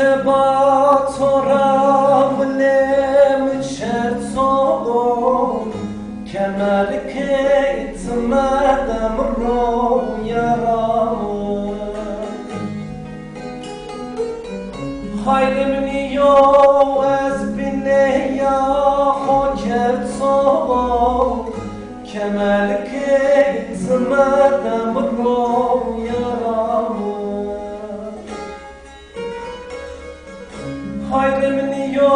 سباtora بلم شرطو كمالك اتمدم رو يرام خير مني يو از بني يا خوكت صوب كمالك اتمدم رو يرام خير مني يو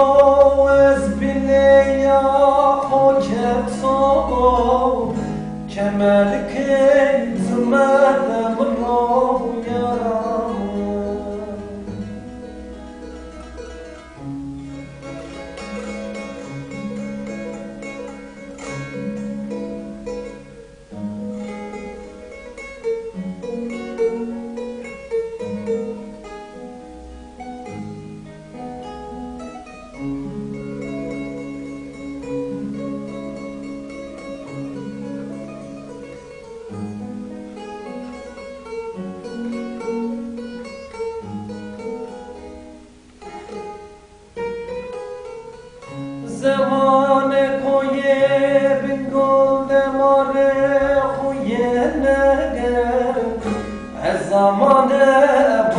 از بني يا خوكت صوب كمالك اتمدم رو يرام زمان کویه بگل دماره خویه نگر از زمان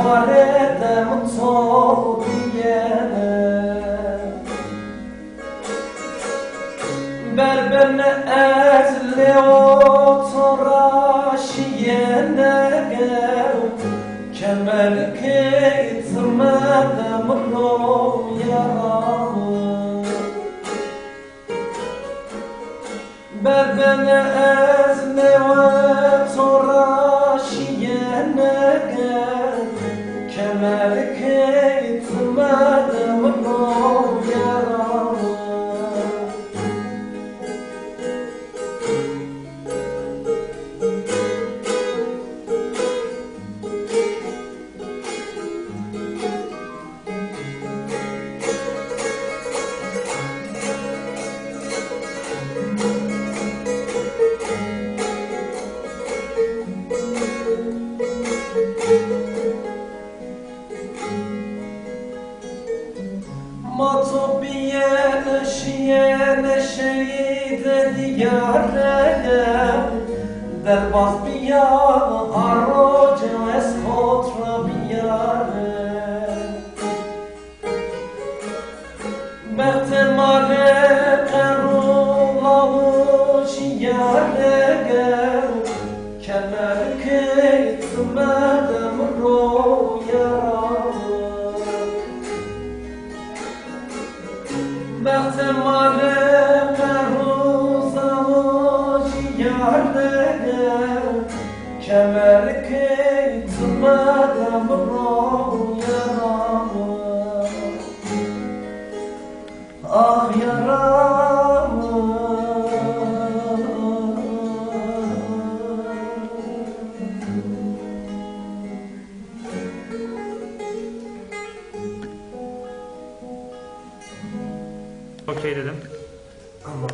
باره دم تو بیاره بربن از لیو تو راشیه نگر کمر که اتمدم رو یارم بربن از نوات و راشیه نگر کمر که اتمدم رو یارم ما تو بیه شهید دیاره در باز بیا آروج از خود را بیاره بحتمال قرولش یاره کمر که اتمدم رو یارم بحتمال قروزش یاره کمر که اتمدم رو یارم آه یارم Okey dedim. Ama